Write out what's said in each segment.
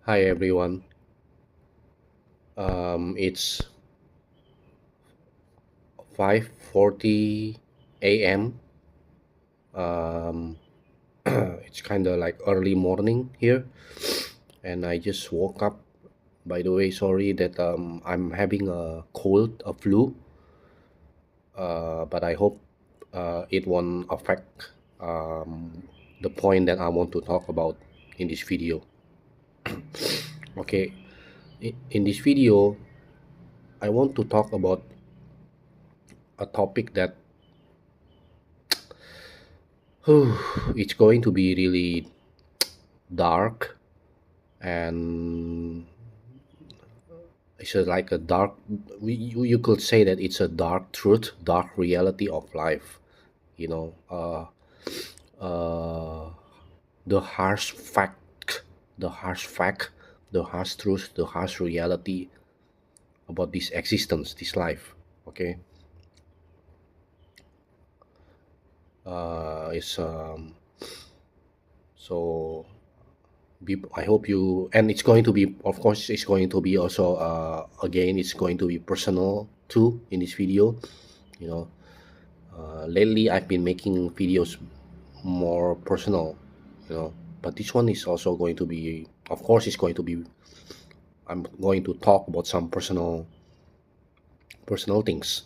Hi everyone. It's 5:40 a.m. Um, it's kind of like early morning here, and I just woke up. By the way, sorry that I'm having a cold, a flu, but I hope it won't affect the point that I want to talk about in this video. Okay, in this video, I want to talk about a topic that it's going to be really dark, and it's like a dark, you could say that it's a dark truth, dark reality of life, you know uh, uh, the harsh fact, the harsh fact, the harsh truth, the harsh reality about this existence, this life. Okay. It's so I hope you, and it's going to be, of course, it's going to be also, again, it's going to be personal too in this video. You know, lately I've been making videos more personal, but this one is also going to be, of course, it's going to be, I'm going to talk about some personal things,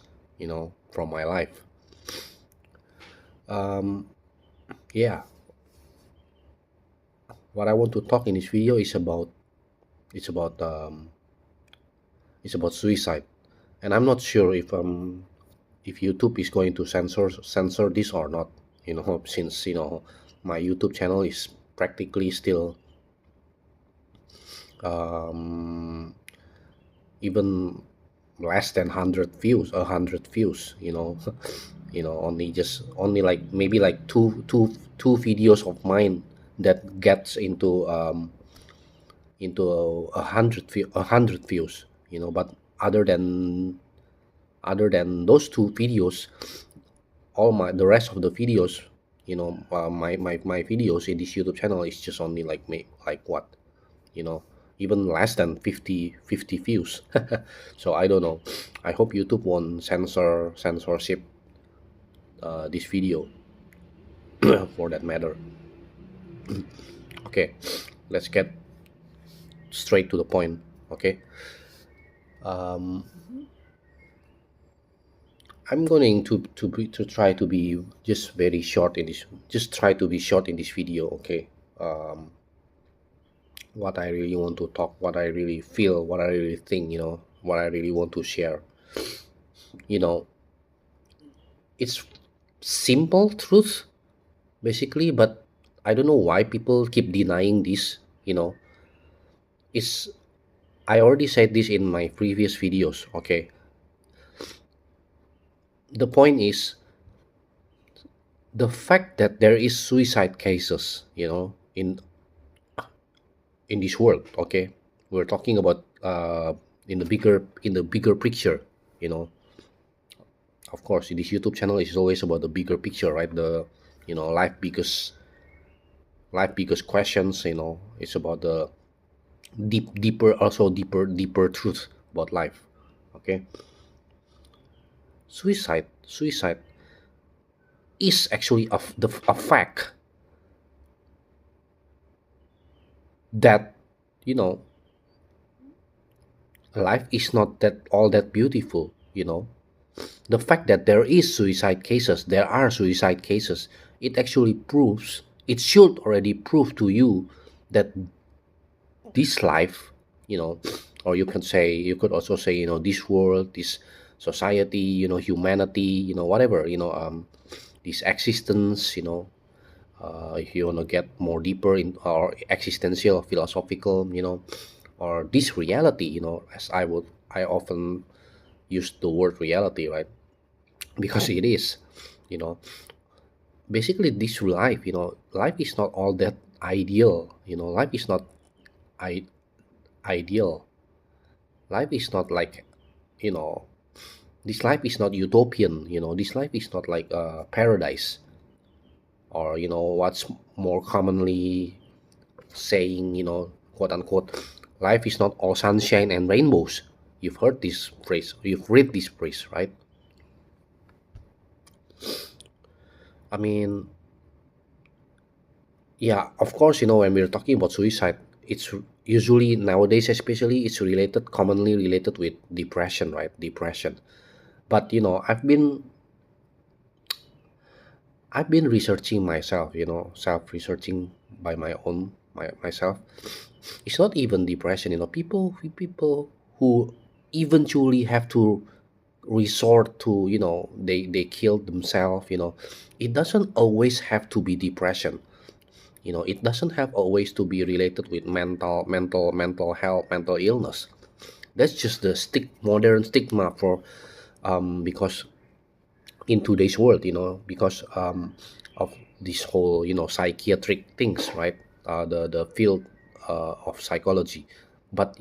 from my life. Um, yeah, what I want to talk in this video is about, it's about, suicide, and I'm not sure if YouTube is going to censor this or not. Since my YouTube channel is practically still, um, even less than 100 views. Only just only like maybe like two videos of mine that gets into a hundred views. But other than those two videos, all the rest of the videos, my videos in this YouTube channel is just only like like what, you know even less than 50 views. So I don't know. I hope YouTube won't censorship this video for that matter. Okay, let's get straight to the point. Okay. um, I'm going to try to be just very short in this, just try to be short in this video. Okay. um, what I really want to talk, what I really feel, what I really think, what I really want to share. You know, it's simple truth basically, but I don't know why people keep denying this. It's I already said this in my previous videos. Okay, the point is the fact that there is suicide cases, in this world. Okay, we're talking about, in the bigger picture. You know, of course, this YouTube channel is always about the bigger picture, right? The life biggest questions. It's about the deeper, also deeper truth about life. Okay, suicide is actually a fact that, you know life is not that beautiful. The fact that there are suicide cases, it actually proves, it should already prove to you that this life, or you could also say, this world, this society, humanity, whatever, this existence, if you want to get more deeper in our existential philosophical, or this reality, as I often use the word reality, right? Because it is, you know basically this life, life is not all that ideal. Life is not I- ideal. Life is not like, you know this life is not utopian. This life is not like paradise, or what's more commonly saying, quote unquote, life is not all sunshine and rainbows. You've heard this phrase, you've read this phrase, right? I mean, yeah, of course, when we're talking about suicide, it's usually nowadays, especially, it's commonly related with depression, right? Depression. But I've been researching myself, self-researching by myself. It's not even depression, people who eventually have to resort to, they kill themselves. It doesn't always have to be depression. It doesn't have always to be related with mental health, mental illness. That's just the modern stigma for because in today's world, because of this whole, psychiatric things, right? The field of psychology. But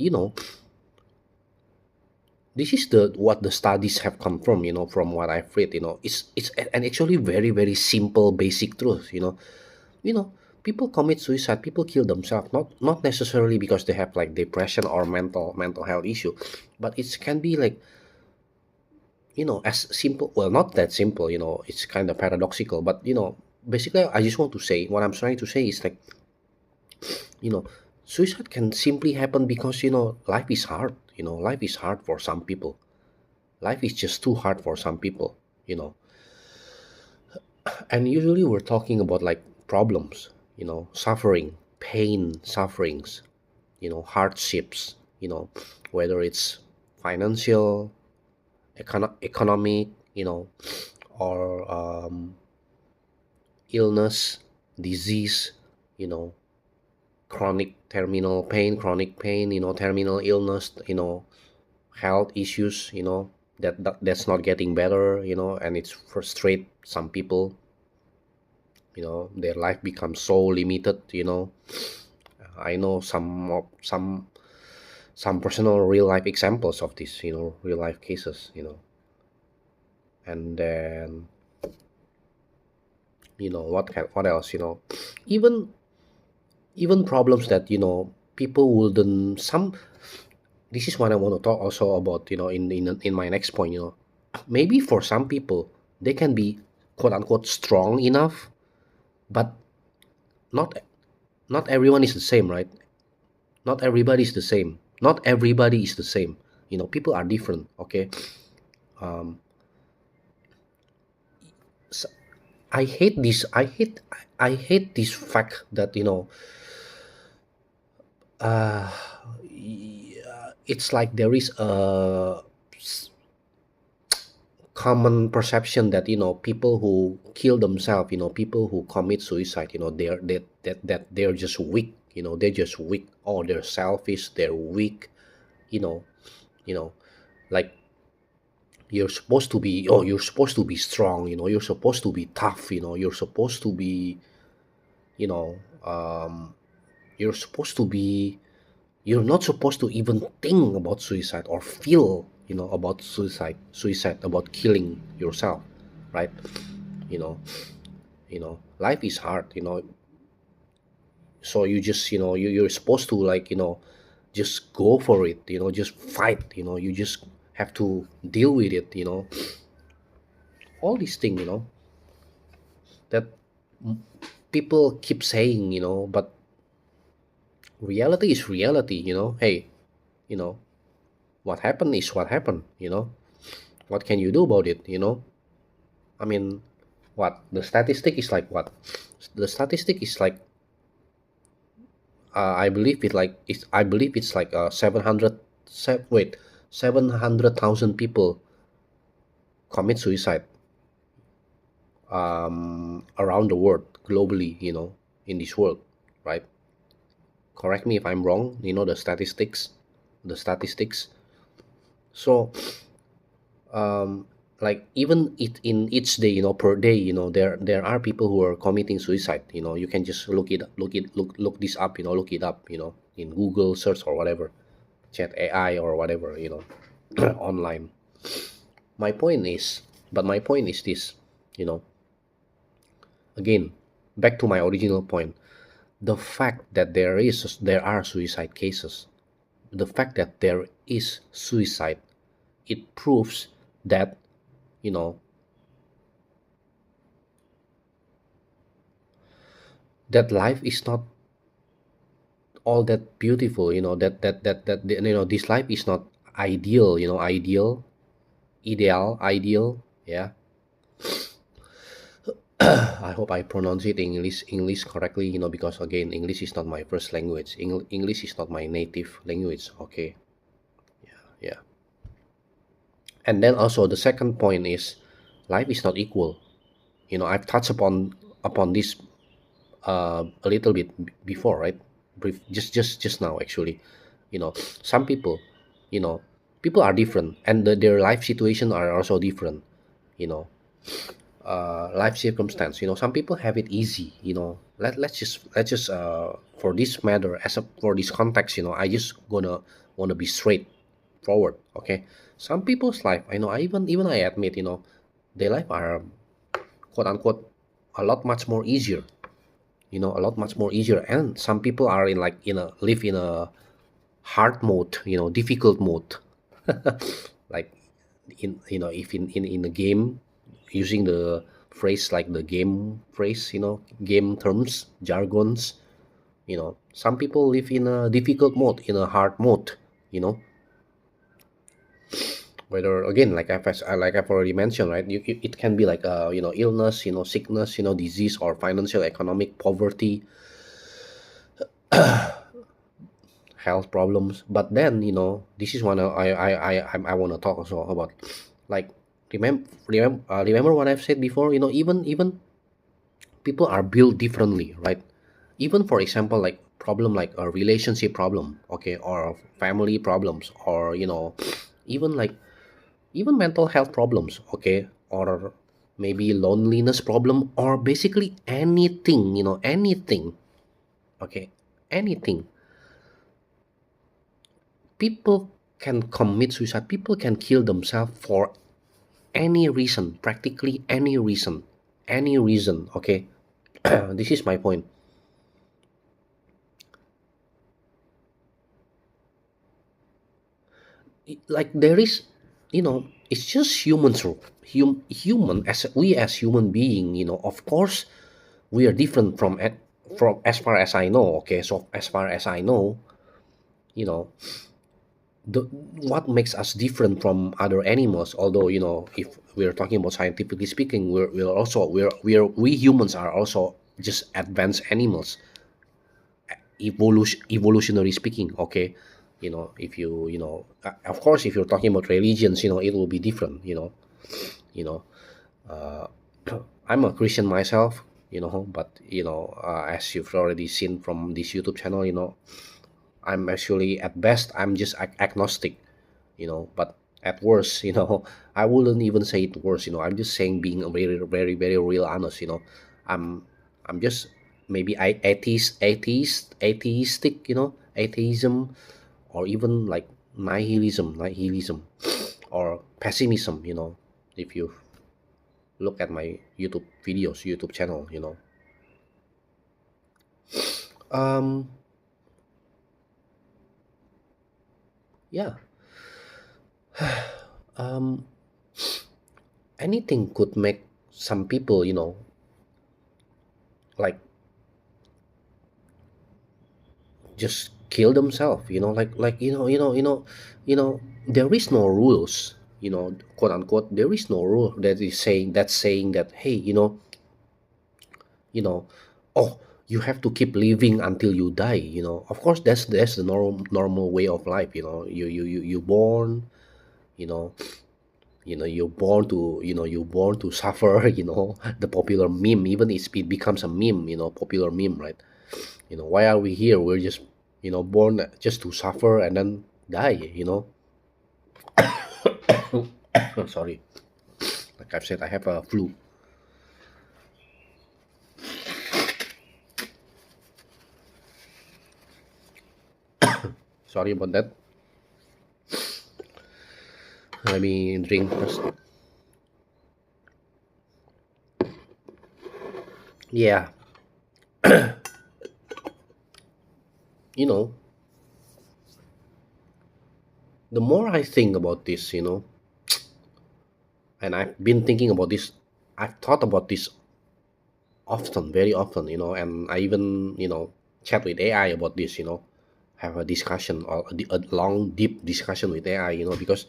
this is the what the studies have come from, from what I've read. It's an actually very, very simple basic truth. you know People commit suicide, people kill themselves, not necessarily because they have like depression or mental health issue, but it can be like, as simple, well, not that simple. It's kind of paradoxical, but basically, I just want to say, what I'm trying to say is like, you know suicide can simply happen because, life is hard. Life is hard for some people. Life is just too hard for some people. you know and usually we're talking about like problems, suffering, pain, sufferings, hardships, whether it's financial, economic, or illness, disease, you know chronic pain, terminal illness, health issues, that's not getting better, and it's frustrate some people. Their life becomes so limited. I know some personal real life examples of this, real life cases. And then, what else, even even problems that, people wouldn't some this is what I want to talk also about, in my next point. Maybe for some people, they can be quote unquote strong enough, but not not everyone is the same, right? Not everybody is the same. Not everybody is the same. People are different. Okay. um s I hate this fact that, uh it's like there is a common perception that, people who kill themselves, people who commit suicide, that they're just weak. They're just weak. Oh, they're selfish, they're weak. you know you know like, you're supposed to be strong. You're supposed to be tough. You're supposed to be, you know um you're supposed to be you're not supposed to even think about suicide or feel, about suicide, about killing yourself, right? you know Life is hard. So you just, you're supposed to, like, just go for it, just fight. You just have to deal with it. All these things, that people keep saying, but reality is reality. Hey, you know what happened is what happened. What can you do about it? I mean, what the statistic is like, what the statistic is like, I believe it's like 700,000 people commit suicide around the world, globally, in this world, right? Correct me if I'm wrong. The statistics. So, um like, even in each day, per day, there are people who are committing suicide. You can just look this up, look it up, in Google search or whatever, chat AI or whatever, online. My point is this, you know again, back to my original point. The fact that there are suicide cases, the fact that there is suicide, it proves that, you know, that life is not all that beautiful, this life is not ideal, ideal, yeah. I hope I pronounce it English correctly, because again, English is not my first language. English is not my native language. Okay, yeah. And then also the second point is life is not equal. I've touched upon this a little bit before, right? Brief, just now actually. You know, some people, you know, people are different, and their life situation are also different. You know, life circumstance. Some people have it easy. Let's just for this matter, for this context, I just gonna wanna be straightforward. Okay, some people's life, I even I admit, their life are quote unquote a lot much more easier. A lot much more easier, and some people are live in a hard mode, difficult mode. Like if in a game, using the phrase like the game phrase, game terms, jargons, some people live in a difficult mode, in a hard mode, you know whether again, like I've already mentioned, right? It can be like illness, sickness, disease, or financial economic poverty, health problems. But then, this is one I want to talk also about. Like, remember what I've said before. Even people are built differently, right? Even for example, like problem like a relationship problem, okay, or family problems, or even like even mental health problems, okay, or maybe loneliness problem, or basically anything, anything, okay, anything. People can commit suicide, people can kill themselves for any reason, practically any reason, okay. This is my point. Like, there is, it's just humans, human, as we as human being, of course we are different from as far as I know, okay. So as far as I know, you know the what makes us different from other animals, although, if we're talking about scientifically speaking, we humans are also just advanced animals, evolutionary speaking, okay. If of course, if you're talking about religions, it will be different, you know uh, I'm a Christian myself, but as you've already seen from this YouTube channel, I'm actually, at best, I'm just agnostic, but at worst, I wouldn't even say it worse, I'm just saying, being a very, very, very real honest, I'm I'm just maybe atheistic, atheism, or even like nihilism, or pessimism, if you look at my YouTube channel, um yeah. um Anything could make some people, like, just kill themselves, like, there is no rules, quote unquote, there is no rule that's saying that, hey, you know oh, you have to keep living until you die. Of course, that's the normal way of life. You born, you know you're born to suffer. The popular meme, even it becomes a meme, popular meme, right? Why are we here? We're just, born just to suffer and then die. Sorry, like I've said, I have a flu. Sorry about that. Let me drink first. Yeah. you know, the more I think about this, and I've been thinking about this, I've thought about this often, very often, and I even, chat with AI about this, have a discussion or a long, deep discussion with AI, because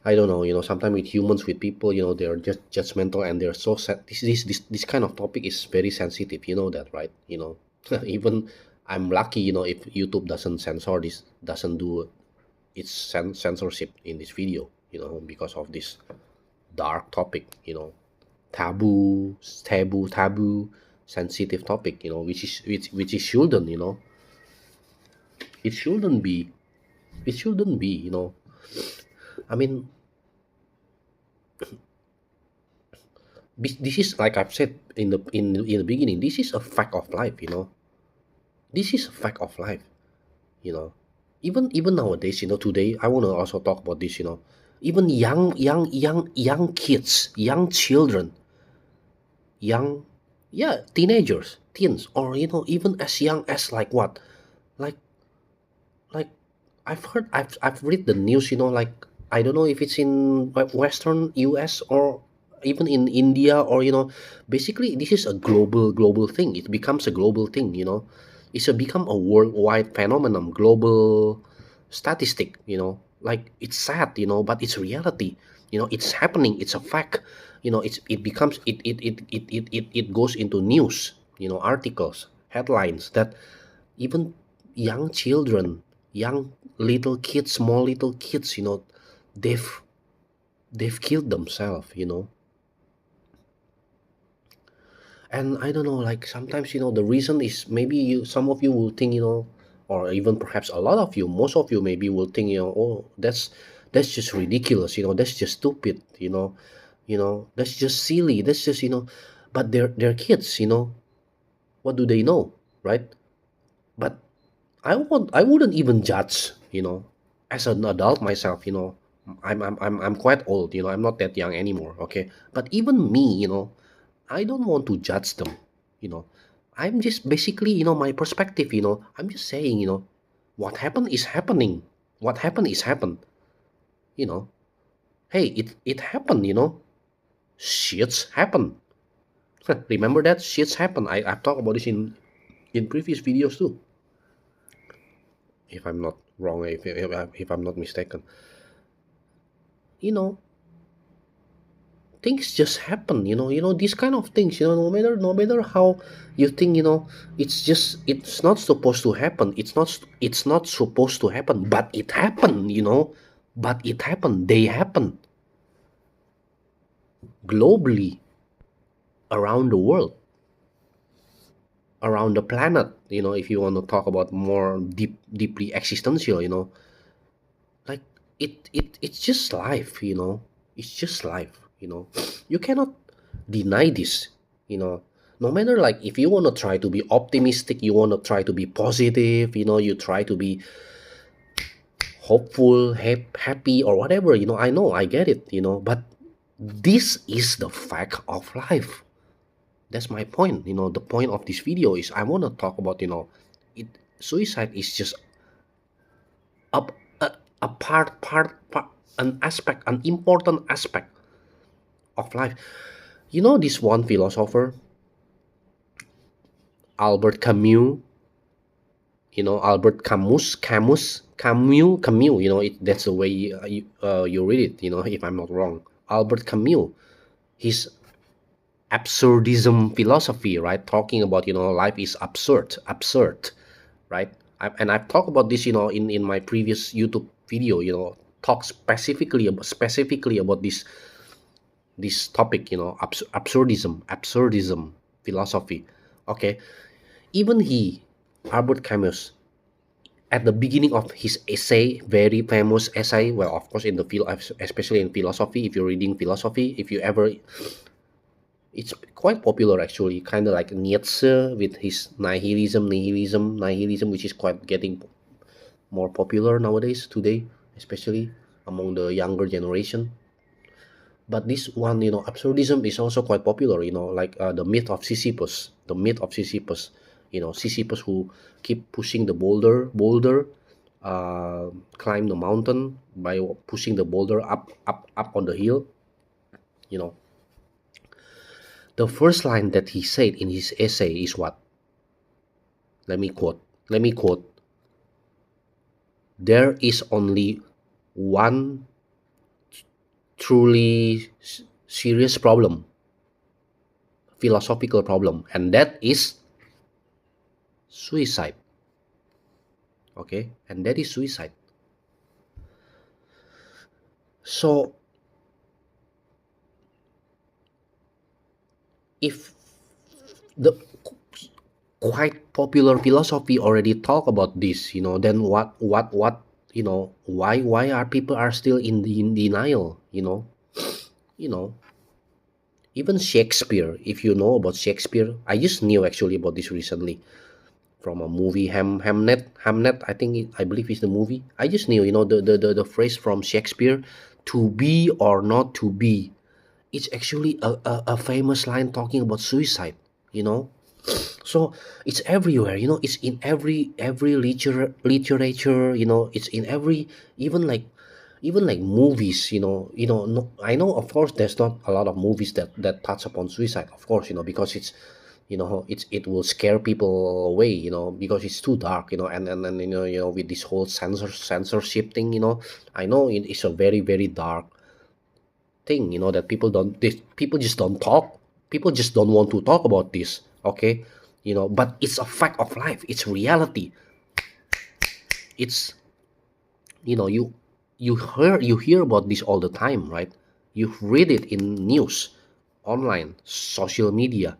I don't know, sometimes with humans, with people, they're just judgmental and they're so sad. This kind of topic is very sensitive, you know that, right? Even I'm lucky, if YouTube doesn't censor this, doesn't do its censorship in this video, because of this dark topic, taboo, sensitive topic, which is shouldn't, it shouldn't be, it shouldn't be, I mean, this is like I've said in the beginning. This is a fact of life. This is a fact of life. You know, even nowadays. Today I want to also talk about this. Even young kids, young children, young, yeah, teenagers, teens, or even as young as like what, like like I've read the news. Like I don't know if it's in Western U.S. or even in India, or basically this is a global thing. It becomes a global thing. It's become a worldwide phenomenon, global statistic. Like it's sad, but it's reality. It's happening. It's a fact. It becomes it goes into news. Articles, headlines that even young children, young little kids, small little kids, they've they've killed themselves. And I don't know, like sometimes, the reason is maybe some of you will think, or even perhaps a lot of you, most of you maybe will think, oh, that's just ridiculous, that's just stupid, that's just silly, that's just, but they're kids, what do they know, right? But I wouldn't even judge, as an adult myself, I'm quite old, I'm not that young anymore, okay? But even me, I don't want to judge them, you know. I'm just basically, my perspective, I'm just saying, what happened is happening. What happened is happened, you know. Hey, it happened, Shits happen. Remember that? Shits happen. I've talked about this in previous videos too. If I'm not wrong, if I'm not mistaken. You know, things just happen, these kind of things, no matter how you think, it's not supposed to happen, it's not supposed to happen, but it happened, but it happened, they happen globally, around the world, around the planet, if you want to talk about more deeply existential, like it's just life, it's just life, you cannot deny this, no matter, like, if you want to try to be optimistic, you want to try to be positive, you try to be hopeful, happy, or whatever, I know, I get it, but this is the fact of life. That's my point. The point of this video is I want to talk about, it suicide is just a, a part, an aspect, an important aspect of life. This one philosopher, Albert Camus, Albert Camus, that's the way you read it, if I'm not wrong. Albert Camus, his absurdism philosophy, right? Talking about, life is absurd, right? And I've talked about this, in my previous YouTube video, talk specifically about this topic, absurdism philosophy. Okay, even Albert Camus, at the beginning of his essay, very famous essay, well, of course, in the field, especially in philosophy, if you're reading philosophy, if you ever, it's quite popular actually, kind of like Nietzsche with his nihilism, which is quite getting more popular nowadays, today, especially among the younger generation. But this one, absurdism is also quite popular, like the myth of Sisyphus, Sisyphus who keep pushing the boulder, climb the mountain by pushing the boulder up on the hill. You know, the first line that he said in his essay is what? Let me quote. Let me quote. There is only one truly serious problem, philosophical problem, and that is suicide. Okay, and that is suicide. So if the quite popular philosophy already talk about this, then what, why are people are still in denial, you know even Shakespeare, if you know about Shakespeare, I just knew actually about this recently from a movie, Hamnet, I think I believe is the movie. I just knew, the phrase from Shakespeare, to be or not to be. It's actually a famous line talking about suicide, you know so it's everywhere, it's in every literature, it's in every, even like movies, no, I know, of course, there's not a lot of movies that touch upon suicide, of course, because it will scare people away, because it's too dark, and with this whole censorship thing, I know it's a very very dark thing, that people just don't talk, people just don't want to talk about this. Okay, but it's a fact of life, it's reality. It's, you hear about this all the time, right? You read it in news, online, social media.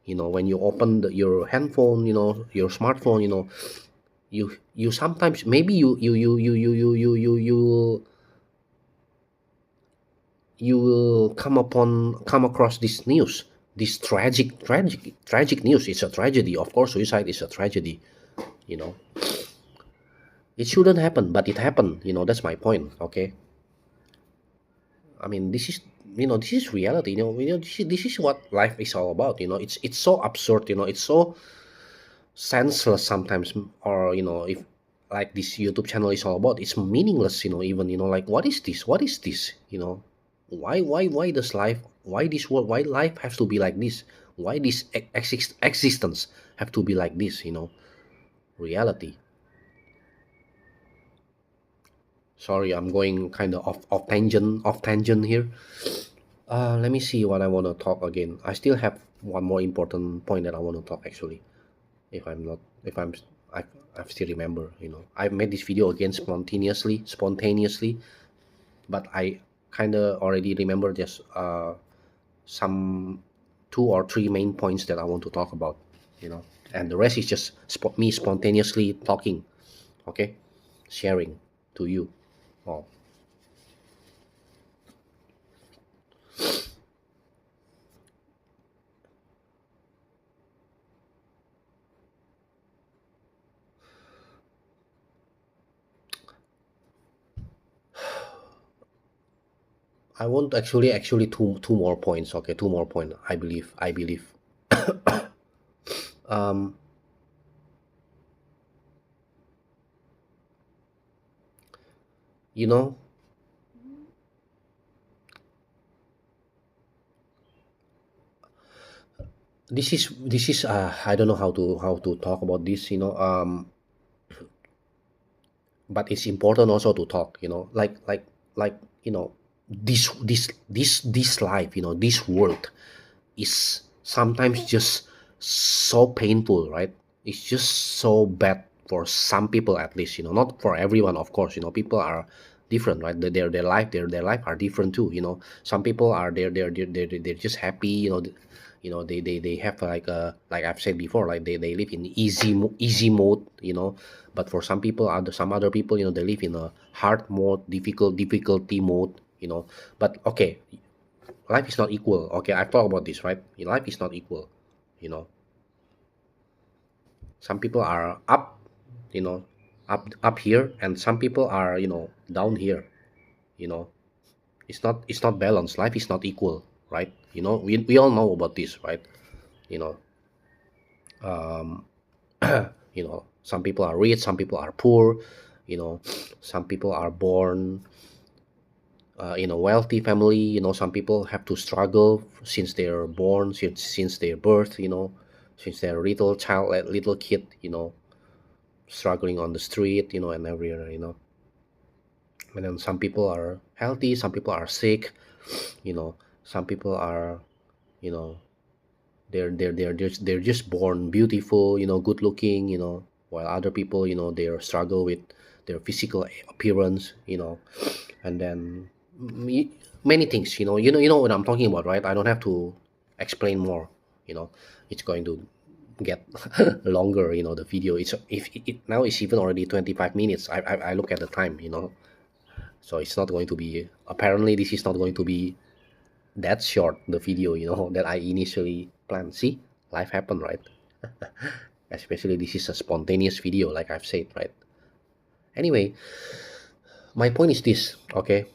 When you open your handphone, your smartphone, you sometimes, maybe you will come across this news, this tragic news. It's a tragedy, of course. Suicide is a tragedy. you know it shouldn't happen, but it happened. That's my point. Okay, I mean, this is reality. This is what life is all about. It's so absurd. It's so senseless sometimes. Or if, like, this YouTube channel is all about, it's meaningless. Even, like, what is this? Why does life, why this world, why life has to be like this? Why this existence have to be like this? Reality. Sorry, I'm going kind of off tangent here. Let me see what I want to talk again. I still have one more important point that I want to talk, actually. If I'm not, if I'm, I still remember. I made this video again spontaneously, but I kind of already remember just some two or three main points that I want to talk about. And the rest is just me spontaneously talking. Okay, sharing to you all. I want actually two more points. Okay, two more points. I believe. Um, you know, this is I don't know how to talk about this. But it's important also to talk. Like, this life. This world is sometimes just so painful, right? It's just so bad for some people, at least. Not for everyone, of course. People are different, right? Their life are different too. Some people are, they're just happy. They have, like I've said before, like they live in easy mode. But for some other people, they live in a hard mode, difficulty mode. But okay, life is not equal. Okay, I've talked about this, right? Life is not equal. you know some people are up, you know up here, and some people are, down here. you know it's not balanced. Life is not equal, right? We all know about this, right? you know Some people are rich, some people are poor, you know some people are born in a wealthy family. Some people have to struggle since they're born, since their birth, since they're little child, like little kid, struggling on the street, and everywhere. And then some people are healthy, some people are sick, you know some people are, you know they're just born beautiful, good looking, while other people, they struggle with their physical appearance, and then m- many things, you know what I'm talking about, right? I don't have to explain more. It's going to get longer, the video. It's if it now it's even already 25 minutes. I look at the time, so it's not going to be, apparently this is not going to be that short, the video, that I initially planned. See, life happened, right? Especially this is a spontaneous video, like I've said, right? Anyway, my point is this, okay?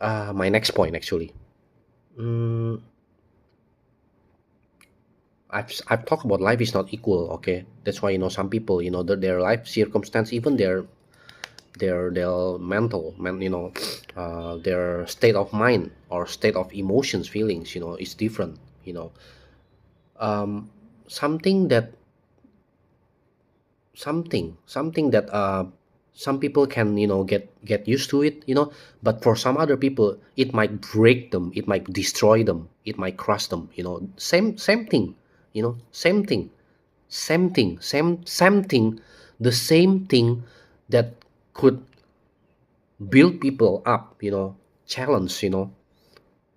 My next point, actually. Mm, I've talked about life is not equal, okay? That's why, some people, their life circumstance, even their their state of mind or state of emotions, feelings, is different, you know. Um, something that something that some people can, get used to it, but for some other people it might break them, it might destroy them, it might crush them, same thing, same thing, same thing, the same thing that could build people up, challenge,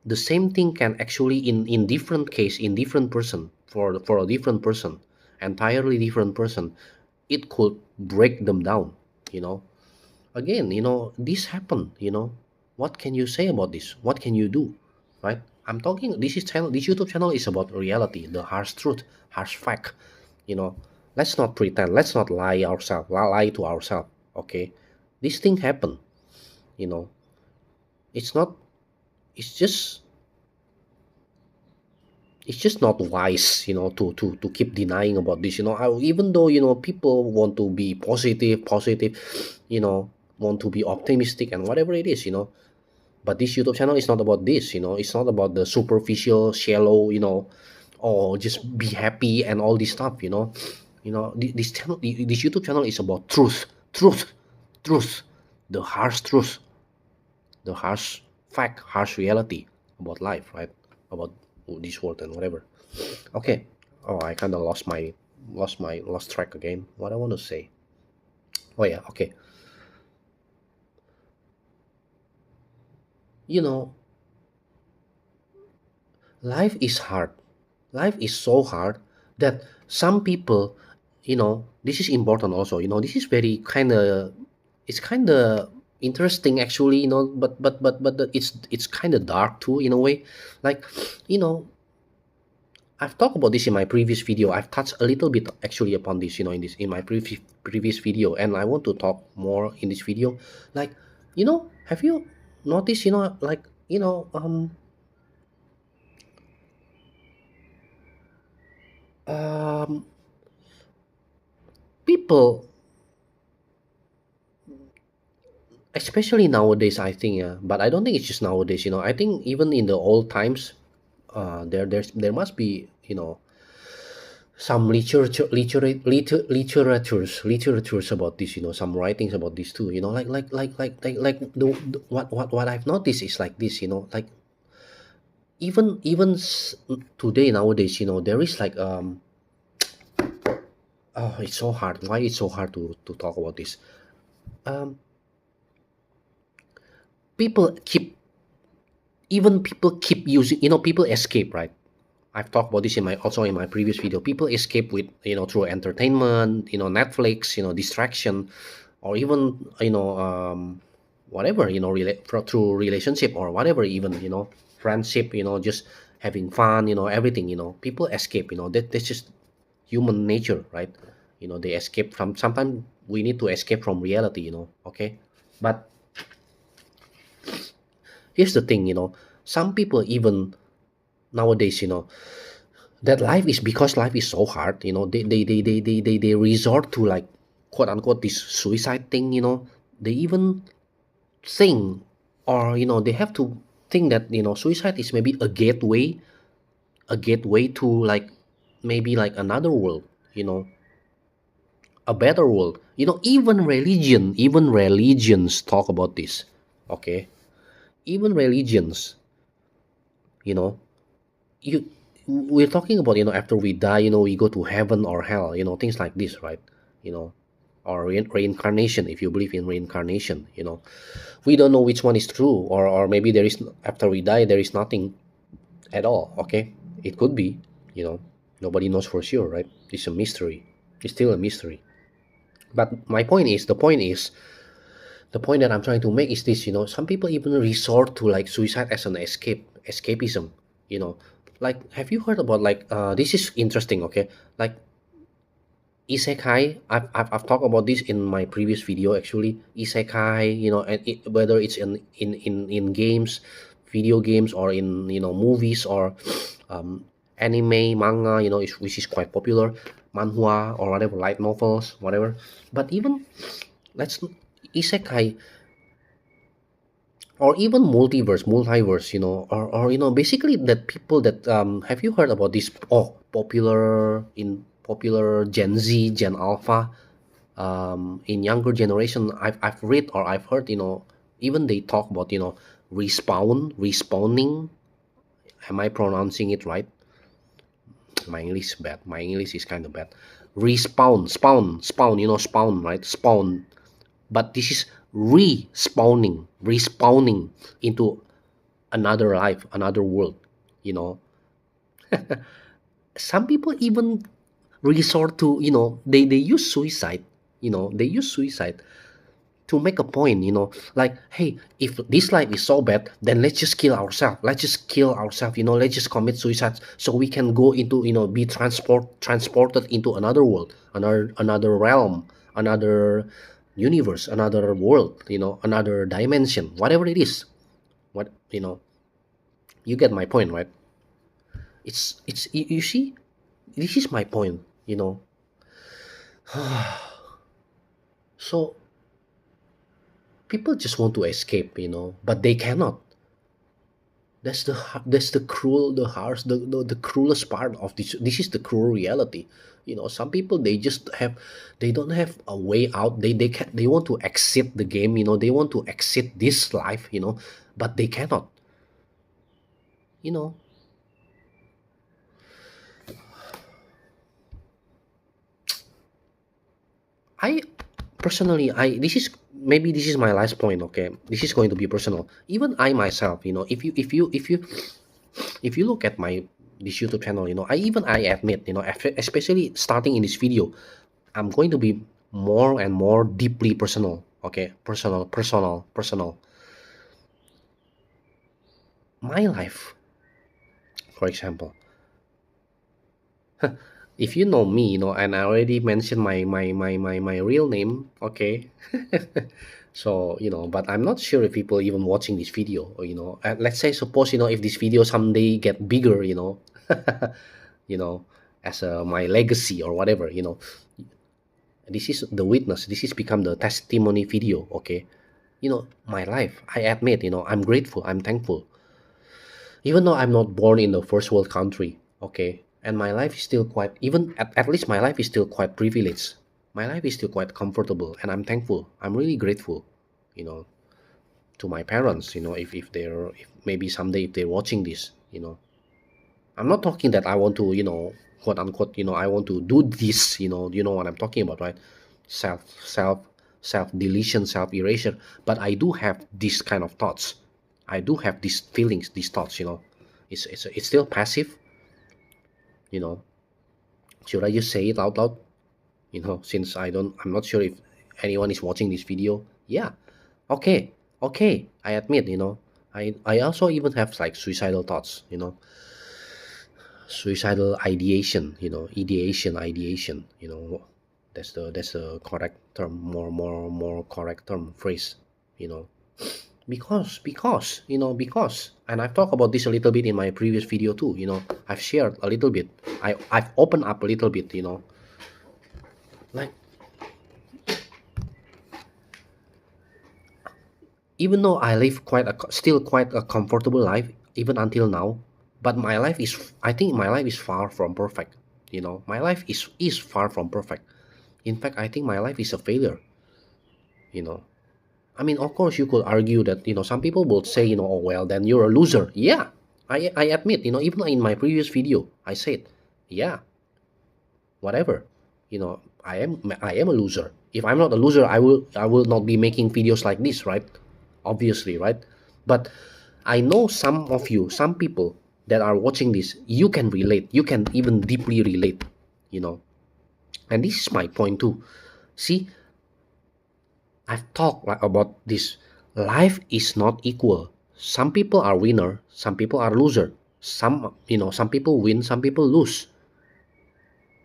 the same thing can actually, in different case, in different person, for a different person, entirely different person, it could break them down, you know again, this happened, what can you say about this? What can you do, right? I'm talking, this YouTube channel is about reality, the harsh truth, harsh fact, you know let's not pretend, let's not lie to ourselves, okay? This thing happened, you know it's not, it's just it's just not wise, to keep denying about this. Even though, people want to be positive, you know want to be optimistic and whatever it is, but this YouTube channel is not about this. It's not about the superficial, shallow, or just be happy and all this stuff. This YouTube channel is about truth, the harsh truth, the harsh fact, harsh reality about life, right? About this world and whatever. Okay. Oh, I kind of lost track again. What I want to say. Oh yeah. Okay. You know, life is hard. Life is so hard that some people, this is important also. This is very kind of, it's kind of interesting actually. It's kind of dark too in a way. Like, you know, I've talked about this in my previous video. I've touched a little bit actually upon this, in my previous video, and I want to talk more in this video. Like, have you noticed, like, um, people, especially nowadays, I think, but I don't think it's just nowadays. I think even in the old times, there must be, some literatures about this, some writings about this too, what I've noticed is like this, like today, nowadays, there is like, oh, it's so hard, why it's so hard to talk about this. um people keep people keep using, people escape, right? I've talked about this in my previous video. People escape with, through entertainment, Netflix, distraction, or even, whatever, through relationship or whatever, even, friendship, just having fun, everything, people escape, that's just human nature, right? They escape from, sometimes we need to escape from reality, okay? But here's the thing, some people even nowadays, that life is because life is so hard, they resort to like quote unquote this suicide thing, they even think, or they have to think that suicide is maybe a gateway to like maybe like another world, you know a better world. Even religions talk about this. Okay, even religions, you know you we're talking about, after we die, we go to heaven or hell, things like this, right? you know or reincarnation, if you believe in reincarnation. We don't know which one is true, or maybe there is, after we die, there is nothing at all. Okay, it could be. Nobody knows for sure, right? It's a mystery. It's still a mystery. But the point that I'm trying to make is this. Some people even resort to like suicide as an escapism. you know like, have you heard about like, this is interesting, okay? Like isekai. I've talked about this in my previous video, actually. Isekai, and whether it's in games, video games, or in movies, or um, anime, manga, which is quite popular, manhwa, or whatever, light novels, whatever. But even, let's isekai, or even multiverse, or basically, that people that, have you heard about this? Oh, popular Gen Z, Gen Alpha, in younger generation. I've read, or I've heard, even they talk about, respawning. Am I pronouncing it right? My English is bad. My English is kind of bad. Spawn, spawn, right? Spawn. But this is respawning into another life, another world. you know some people even resort to, they use suicide. They use suicide to make a point, like, hey, if this life is so bad, then let's just commit suicide, so we can go into, be transported into another world, another realm, another universe, another world, another dimension, whatever it is. What, you get my point, right? It's you see, this is my point, so people just want to escape, but they cannot. That's the cruel, the harsh, the cruelest part of this is the cruel reality. Some people, they don't have a way out. They want to exit the game, they want to exit this life, but they cannot. you know I personally, I this is maybe this is my last point. Okay, this is going to be personal. Even I myself, if you look at my this YouTube channel, I admit, especially starting in this video, I'm going to be more and more deeply personal. Okay, personal. My life, for example, if you know me, and I already mentioned my real name. Okay. So, but I'm not sure if people even watching this video, or, let's say, suppose, if this video someday get bigger, you know as my legacy or whatever, this is the witness, this is become the testimony video. Okay, my life, I admit, I'm grateful, I'm thankful, even though I'm not born in the first world country. Okay, and my life is still quite, even at least my life is still quite privileged. My life is still quite comfortable, and I'm thankful, I'm really grateful, you know to my parents, if they're, if maybe someday, if they're watching this. I'm not talking that I want to, quote unquote, I want to do this, you know what I'm talking about, right? self self Self deletion, self erasure. But I do have these kind of thoughts, I do have these feelings, these thoughts. It's still passive. you know should I just say it out loud? Since I'm not sure if anyone is watching this video. Yeah. Okay. Okay, I admit, I also even have like suicidal thoughts. Suicidal ideation. Ideation. That's the correct term, more correct term, phrase. you know Because because, and I've talked about this a little bit in my previous video too. I've shared a little bit. I've opened up a little bit. Like, even though I live still quite a comfortable life even until now, but my life is, I think my life is far from perfect. My life is far from perfect. In fact, I think my life is a failure. You know, I mean, of course, you could argue that, some people will say, oh, well, then you're a loser. Yeah, I admit, even in my previous video, I said, yeah, whatever. I am a loser. If I'm not a loser, I will not be making videos like this, right? Obviously, right? But I know some people that are watching this, you can relate. You can even deeply relate, you know. And this is my point too. See, I've talked like about this. Life is not equal. Some people are winner, some people are loser. Some people win, some people lose.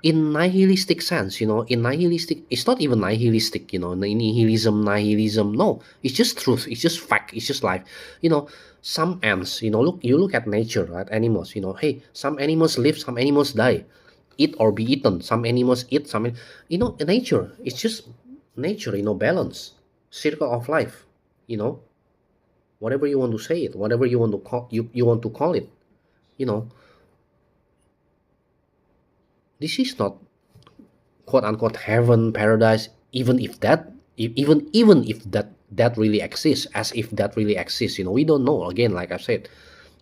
In nihilistic sense, in nihilistic, it's not even nihilistic, nihilism. No, it's just truth. It's just fact. It's just life. Some ants, you look at nature, right? Animals, hey, some animals live, some animals die, eat or be eaten. Some animals eat, nature. It's just nature, balance, circle of life, you know, whatever you want to say it, whatever you want to call it, you know, this is not quote unquote heaven, paradise, even if that really exists, as if that really exists. We don't know. Again, like I said,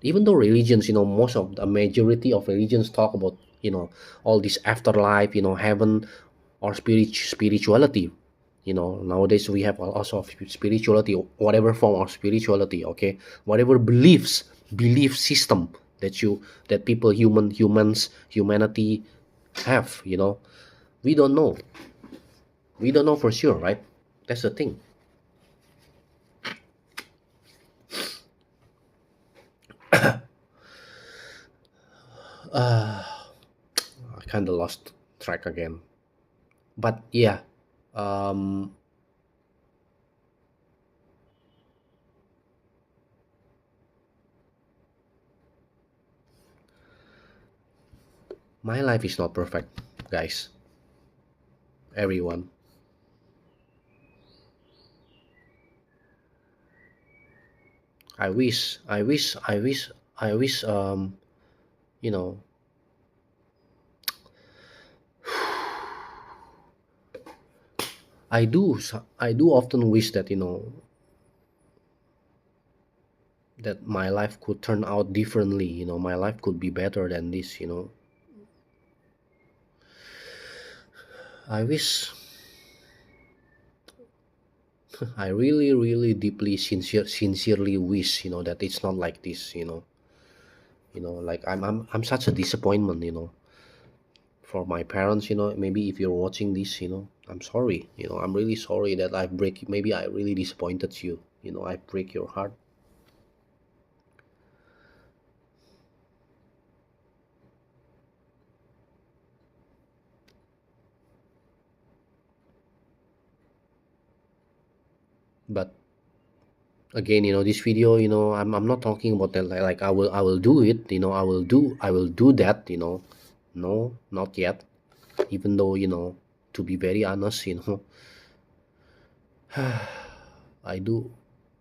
even though religions, most of the majority of religions talk about, all this afterlife, heaven or spirituality. Nowadays we have also of spirituality, whatever form of spirituality, okay, whatever belief system that people, humanity have. We don't know. We don't know for sure, right? That's the thing. uh, I kind of lost track again, but yeah. um my life is not perfect, guys, everyone. I wish you know I do often wish that, that my life could turn out differently. My life could be better than this. I wish. I really, really deeply sincerely wish, that it's not like this. Like I'm such a disappointment, for my parents. Maybe if you're watching this, I'm sorry. I'm really sorry that maybe I really disappointed you. I break your heart. But again, this video, I'm not talking about that. Like I will do it. I will do that. No, not yet. Even though, to be very honest, I do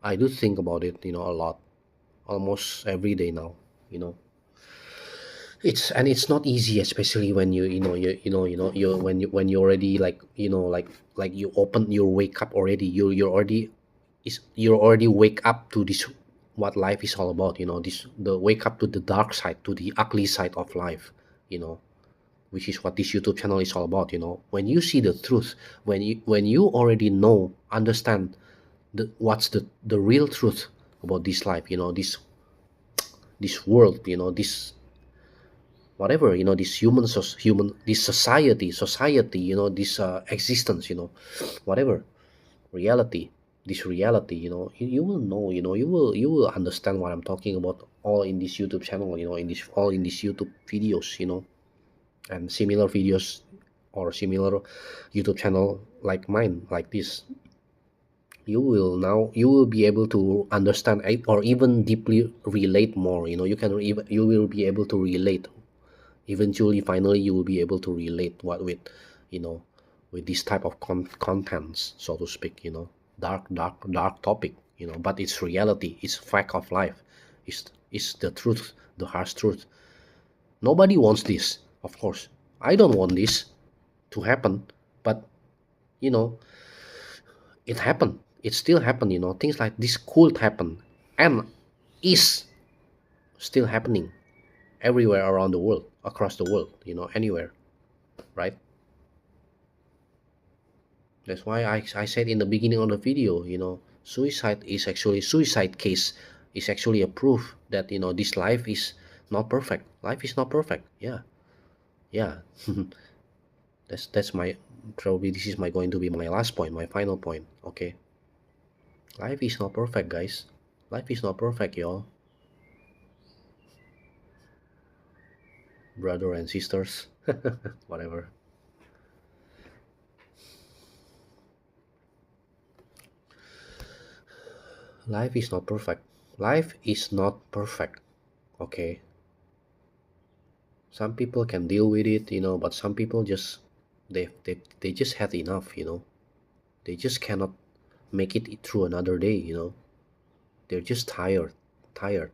I do think about it, a lot, almost every day now. You know, it's not easy, especially when you when you already, like, you wake up already. You already wake up to this, what life is all about. This the wake up to the dark side, to the ugly side of life. You know, which is what this YouTube channel is all about. When you see the truth, when you already understand what's the real truth about this life, this world, this whatever, this human, this society, this existence, whatever reality, this reality, you will know, you will understand what I'm talking about, all in this YouTube channel, in these YouTube videos, and similar videos, or similar YouTube channel like mine, like this. you will be able to understand or even deeply relate more. You will be able to relate eventually. Finally, you will be able to relate what with you know with this type of contents, so to speak. Dark topic. But it's reality. It's fact of life. It's the truth, the harsh truth. Nobody wants this, of course. I don't want this to happen, but you know it happened. It still happened. Things like this could happen, and is still happening everywhere around the world, across the world. Anywhere, right? That's why I said in the beginning of the video, suicide case is actually a proof that this life is not perfect. Life is not perfect. Yeah, yeah. That's my, probably this is my going to be my last point, my final point. Okay, life is not perfect, guys. Life is not perfect, y'all, brother and sisters, whatever. Life is not perfect. Life is not perfect. Okay, some people can deal with it, but some people just they just had enough. They just cannot make it through another day. They're just tired. They're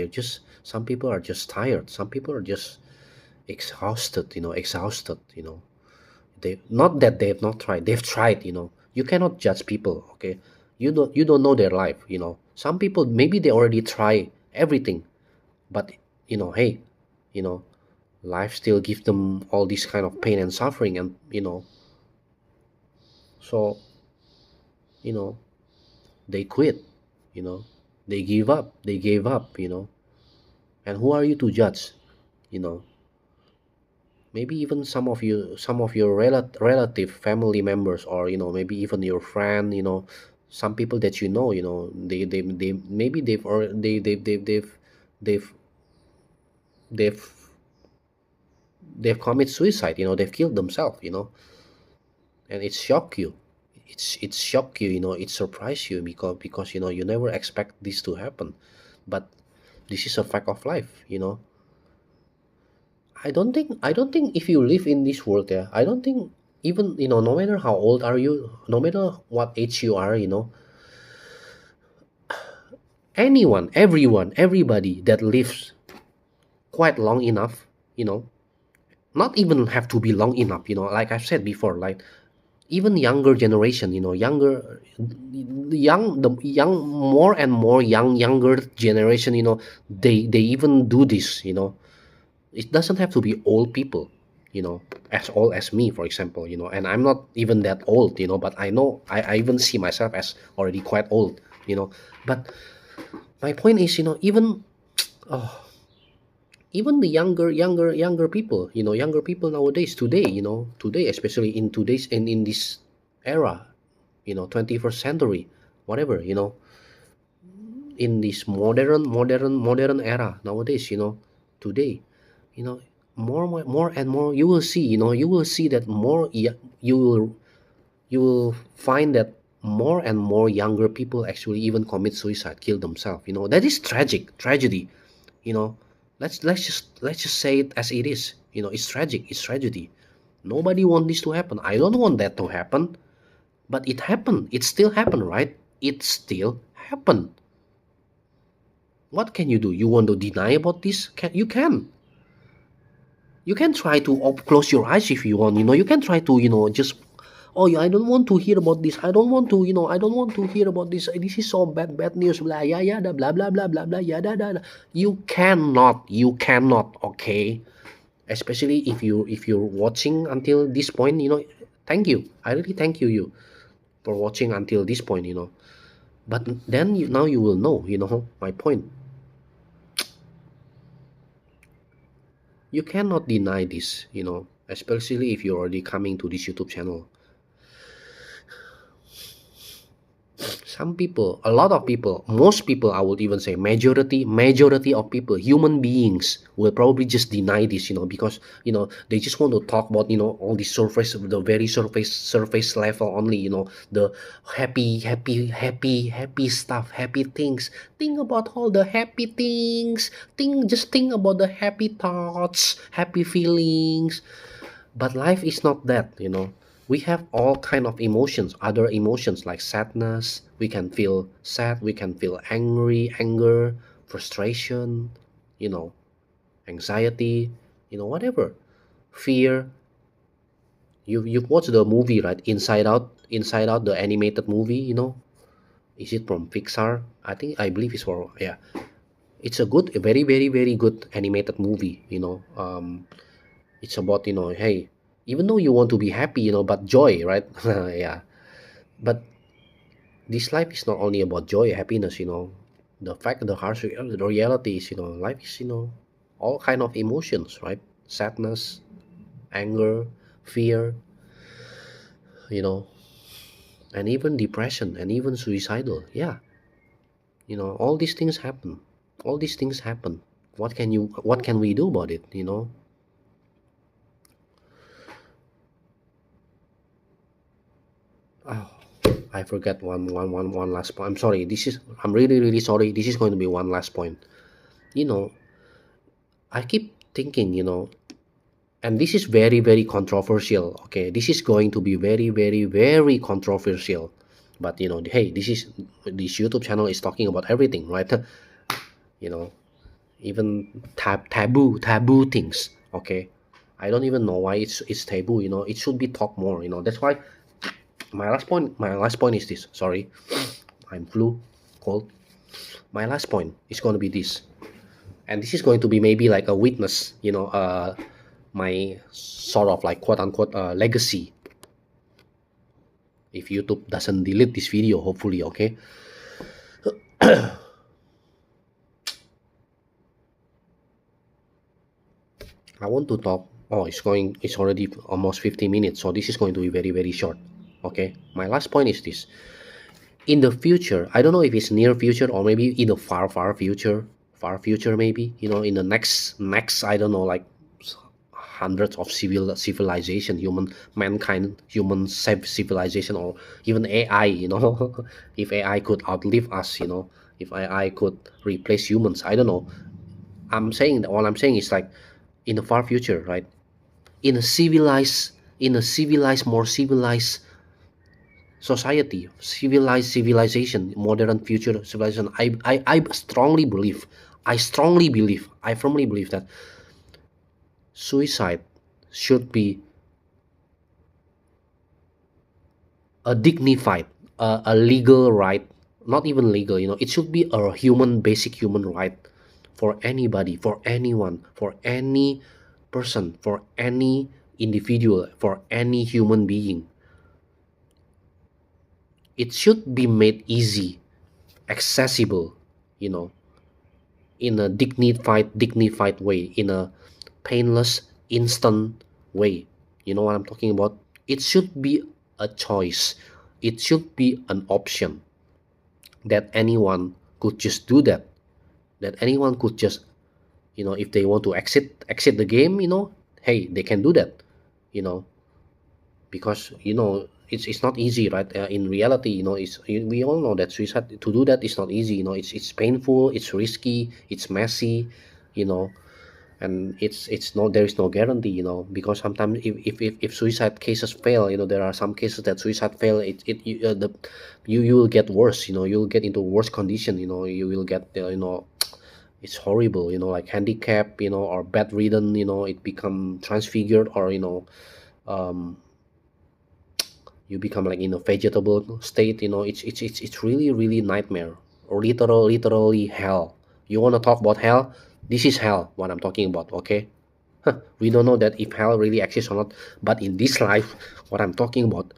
just, some people are just tired. Some people are just exhausted. Exhausted. They, not that they've not tried, they've tried. You cannot judge people. Okay, you don't know their life. Some people, maybe they already try everything, but hey, you know life still gives them all this kind of pain and suffering, and so you know they quit. you know they gave up. And who are you to judge? you know Maybe even some of your relative family members, or maybe even your friend. Some people that they maybe they've they've they've commit suicide. They've killed themselves. And it shock you. It's shock you. It surprise you, because you never expect this to happen. But this is a fact of life. I don't think if you live in this world, yeah, I don't think, even no matter how old are you, no matter what age you are, anyone, everyone, everybody that lives quite long enough, you know not even have to be long enough, like I've said before, like even younger generation, the young, more and more younger generation, they even do this. It doesn't have to be old people, as old as me, for example. And I'm not even that old, but I know, I even see myself as already quite old. But my point is, oh, even the younger people, younger people nowadays, today, especially in today's, and in this era, 21st century, whatever, in this modern era nowadays, today, you know more and more, you will see, that more, you will find that more and more younger people actually even commit suicide, kill themselves. That is tragedy. you know let's just say it as it is. It's tragic, it's tragedy. Nobody want this to happen. I don't want that to happen, but it happened. It still happened, right? It still happened. What can you do? You want to deny about this? You can try to close your eyes if you want. You can try to, just, oh yeah, I don't want to hear about this. I don't want to, I don't want to hear about this. This is so bad news. Blah, yeah, yeah, blah, blah, blah, blah, blah, yeah, da, da, da. You cannot, okay? Especially if you're watching until this point. Thank you. I really thank you for watching until this point. But then now you will know. My point. You cannot deny this. Especially if you're already coming to this YouTube channel. some people, a lot of people, most people, I would even say majority of people, human beings, will probably just deny this, because they just want to talk about all the surface, the very surface level only, the happy stuff, happy things. Think about all the happy things. Think about the happy thoughts, happy feelings. But life is not that. We have all kind of emotions, other emotions like sadness. We can feel sad, we can feel angry, anger, frustration, you know anxiety, whatever, fear. You've watched the movie, right? Inside Out, the animated movie. Is it from Pixar? I believe it's for, yeah. It's a very, very, very good animated movie. It's about, hey, even though you want to be happy, but joy, right? Yeah. But this life is not only about joy, happiness. The harsh the reality is, life is, all kind of emotions, right? Sadness, anger, fear, you know and even depression, and even suicidal. Yeah. All these things happen. What can we do about it? Oh, I forget one last point. I'm really, really sorry. This is going to be one last point. you know I keep thinking, and this is very, very controversial. Okay, this is going to be very, very, very controversial. But hey, this YouTube channel is talking about everything, right? you know Even taboo things. Okay, I don't even know why it's taboo. It should be talked more. That's why my last point is this. Sorry, I'm flu, cold. My last point is going to be this, and this is going to be maybe like a witness. My sort of like quote unquote legacy, if YouTube doesn't delete this video, hopefully. Okay, I want to talk. Oh, it's already almost 50 minutes, so this is going to be very, very short. Okay, my last point is this. In the future, I don't know if it's near future or maybe in the far future, maybe, in the next, I don't know, like hundreds of civilization, human civilization, or even AI, if AI could outlive us, if AI could replace humans, I don't know. All I'm saying is like, in the far future, right? In a civilized, more civilized society, civilization, modern future civilization, I strongly believe, I firmly believe that suicide should be a dignified, a legal right. Not even legal, it should be a basic human right, for anybody, for anyone, for any person, for any individual, for any human being. It should be made easy, accessible, you know in a dignified way, in a painless, instant way. You know what I'm talking about? It should be a choice. It should be an option, that anyone could just do that. That anyone could just, if they want to exit the game, hey, they can do that. You know, because it's not easy, right? In reality, we all know that suicide, to do that, is not easy. It's painful, it's risky, it's messy. you know and it's no there is no guarantee, because sometimes, if suicide cases fail, there are some cases that suicide fail, you will get worse. You'll get into worse condition. You will get, it's horrible, like handicap, or bedridden. It become transfigured, or um you become like in a vegetable state. It's really, really nightmare, or literally hell. You want to talk about hell? This is hell, what I'm talking about. Okay. We don't know that if hell really exists or not, but in this life, what I'm talking about,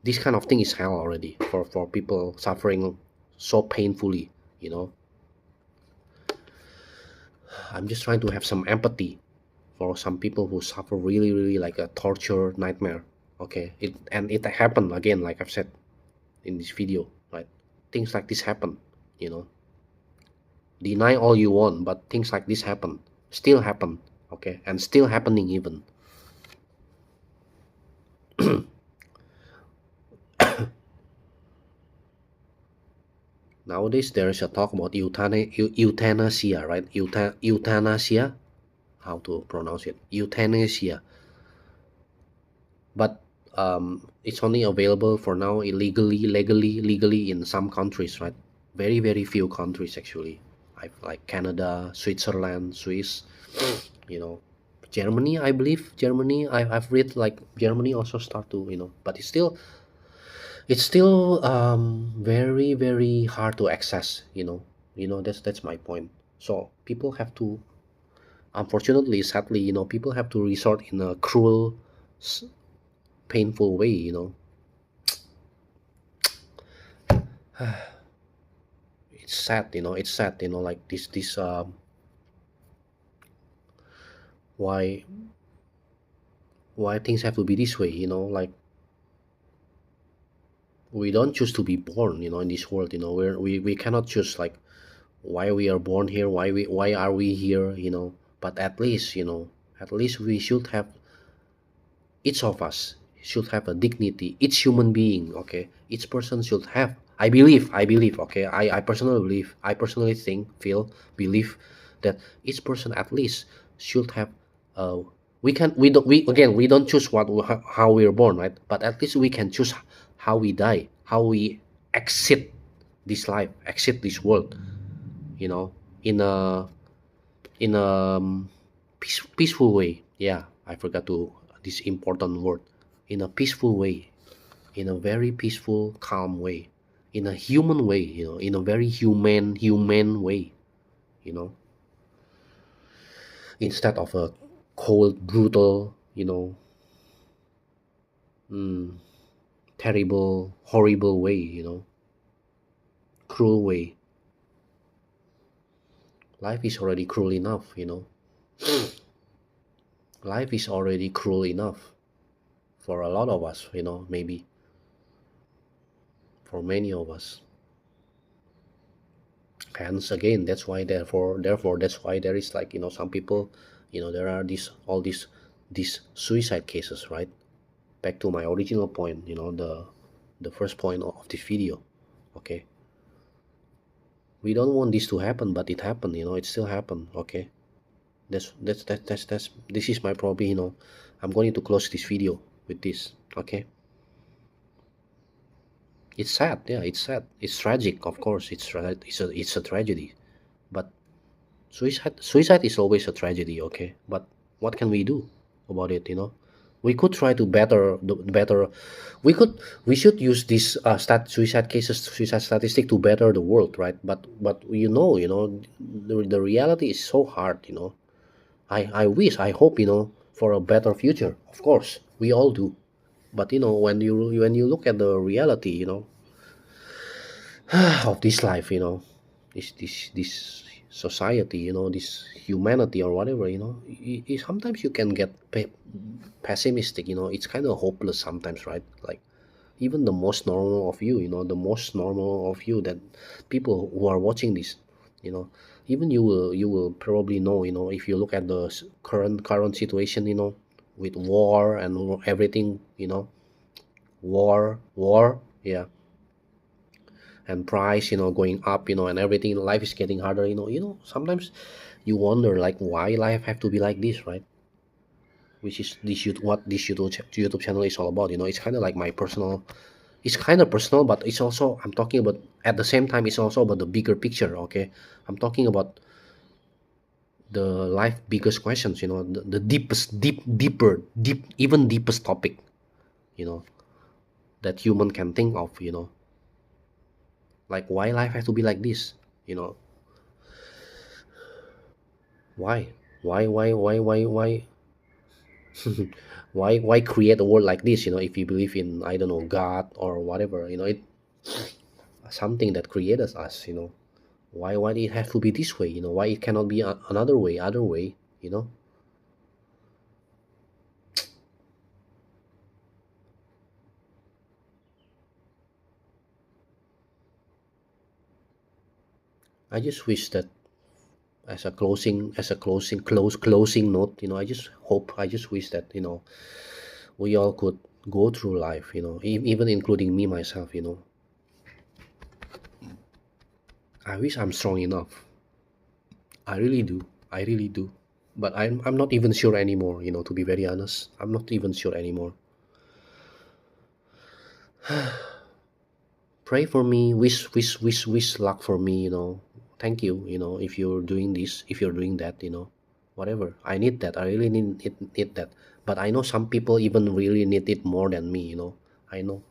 this kind of thing is hell already, for people suffering so painfully. you know I'm just trying to have some empathy for some people who suffer really, really, like a torture nightmare. Okay, it happened again, like I've said in this video, right? things like this happen, you know. Deny all you want, but things like this happen, still happen, okay, and still happening even. Nowadays there is a talk about euthanasia, right? Euthanasia, how to pronounce it? Euthanasia. But it's only available for now illegally, legally in some countries, right? Very, very few countries actually. Like Canada, Switzerland, Swiss, you know, Germany. I believe Germany. I've read like Germany also start to, but it's still very, very hard to access. That's my point. So people have to, unfortunately, sadly, people have to resort in a cruel, s- painful way. It's sad. It's sad. Like this. Why why things have to be this way? Like we don't choose to be born. In this world. We cannot choose like why we are born here, why are we here. But at least we should have, each of us should have a dignity, each human being, okay, each person should have, I believe, okay, I personally believe, I personally think, feel, believe that each person at least should have, uh we don't choose how we're born, right? But at least we can choose how we die, how we exit this life, exit this world, you know in a peaceful way. Yeah, I forgot to this important word. In a peaceful way, in a very peaceful, calm way, in a human way. In a very human way. You know, instead of a cold, brutal, mm, terrible, horrible way. Cruel way. Life is already cruel enough. Life is already cruel enough for a lot of us. Maybe for many of us. Hence again, that's why, therefore that's why there is like, some people, there are these suicide cases, right? Back to my original point, the first point of this video. Okay, we don't want this to happen, but it happened. It still happened. Okay, that's this is my probably, I'm going to close this video with this. Okay, it's sad. Yeah, it's sad, it's tragic, of course. It's a tragedy. But suicide is always a tragedy, okay? But what can we do about it? We could try to better. We should use this suicide statistic to better the world, right? But the reality is so hard. I wish, I hope, for a better future. Of course, we all do. But when you look at the reality, of this life, this society, this humanity or whatever, sometimes you can get pessimistic. It's kind of hopeless sometimes, right? Like even the most normal of you, the most normal of you, that people who are watching this, you know even you will probably know, if you look at the current situation, with war and everything, war, yeah, and price, going up, and everything, life is getting harder. Sometimes you wonder like why life have to be like this, right? Which is what this YouTube channel is all about. It's kind of like my personal, it's kind of personal, but it's also, I'm talking about, at the same time, it's also about the bigger picture. Okay, I'm talking about the life biggest questions, the deepest, even deepest topic, you know that human can think of, like why life has to be like this, you know why why why create a world like this, if you believe in, I don't know, God or whatever, it something that created us, why it have to be this way, why it cannot be another way, other way, you know I just wish that closing note, I just wish that, we all could go through life, even including me myself, I wish I'm strong enough. I really do. I really do. But I'm not even sure anymore, to be very honest. I'm not even sure anymore. Pray for me, wish luck for me, Thank you, if you're doing this, if you're doing that, whatever. I need that. I really need that. But I know some people even really need it more than me, I know.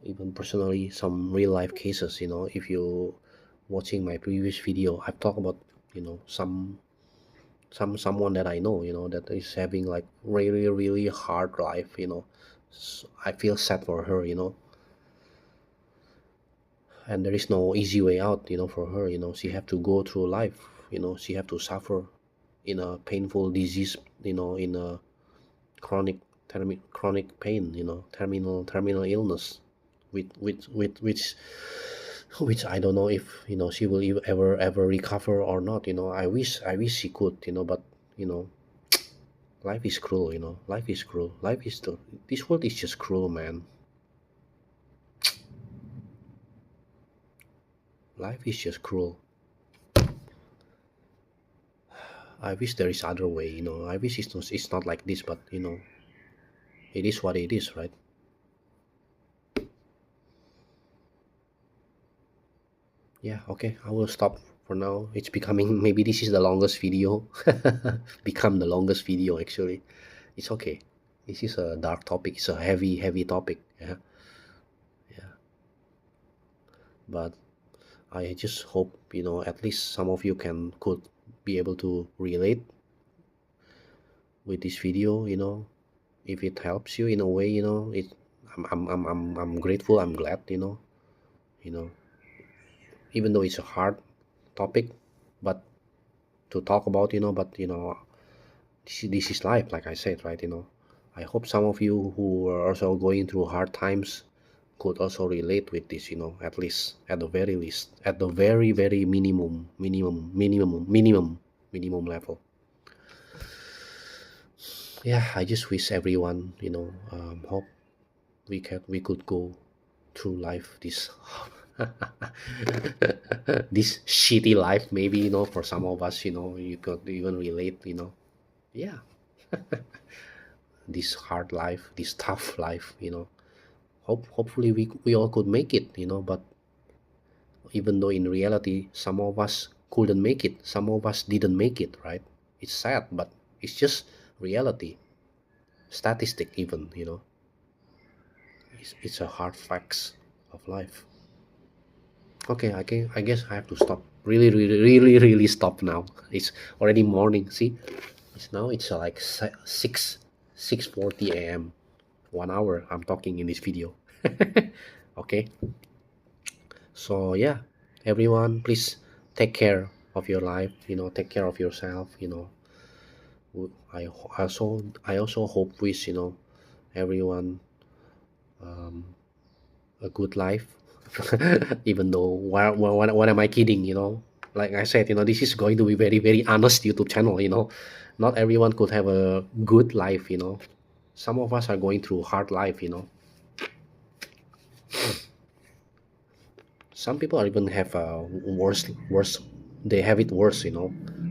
Even personally, some real life cases, if you watching my previous video, I've talked about, someone that I know, that is having like really really hard life, I feel sad for her, and there is no easy way out, for her, she have to go through life, she have to suffer in a painful disease, in a chronic chronic pain, terminal illness, with which I don't know if, she will ever recover or not, I wish she could, but you know life is cruel, life is cruel, this world is just cruel, man. Life is just cruel. I wish there is other way, I wish it's not like this, but it is what it is, right? Yeah, okay, I will stop for now. It's becoming, maybe this is the longest video. Become the longest video, actually. It's okay. This is a dark topic. It's a heavy topic. Yeah, yeah. But I just hope, at least some of you could be able to relate with this video. If it helps you in a way, I'm grateful. I'm glad. You know, even though it's a hard topic, but to talk about, but this is life, like I said, right? I hope some of you who are also going through hard times could also relate with this, at the very least, at the very very minimum level. Yeah, I just wish everyone, hope we could go through life, this this shitty life, maybe, for some of us, you could even relate, yeah, this hard life, this tough life, hopefully we all could make it, but even though in reality some of us couldn't make it, some of us didn't make it, right? It's sad, but it's just reality, statistic even, it's a hard facts of life. Okay, I guess I have to stop, really really really really stop now. It's already morning, see, it's like 6:40 a.m. 1 hour I'm talking in this video. Okay, so yeah, everyone, please take care of your life, take care of yourself, I also hope, wish, everyone, um, a good life. Even though, what am I kidding, like I said, this is going to be very very honest YouTube channel, not everyone could have a good life, some of us are going through hard life, some people are even have a worse, they have it worse,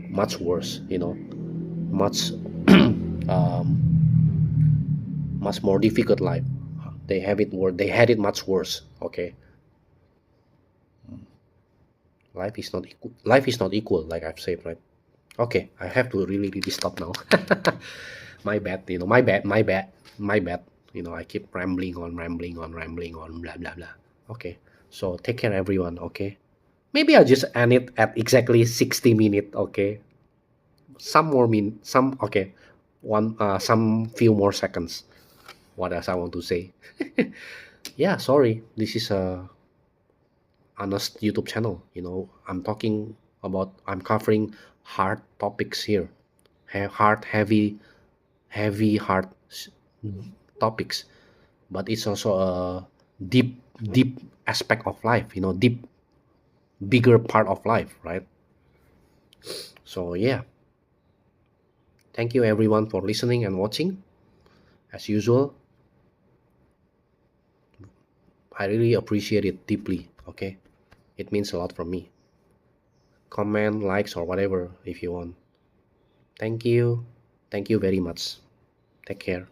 much worse, much um, much more difficult life. They had it much worse. Okay, life is not equal, like I've said, right? Okay, I have to really really stop now. My bad, my bad. I keep rambling on, blah blah blah. Okay, so take care everyone. Okay, maybe I'll just end it at exactly 60 minutes. Okay, some more some, okay, some few more seconds. What else I want to say? Yeah, sorry, this is a honest YouTube channel, I'm covering hard topics here, hard, hard topics, but it's also a deep aspect of life, deep, bigger part of life, right? So yeah, thank you everyone for listening and watching. As usual, I really appreciate it deeply. Okay, it means a lot from me. Comment, likes, or whatever if you want. Thank you. Thank you very much. Take care.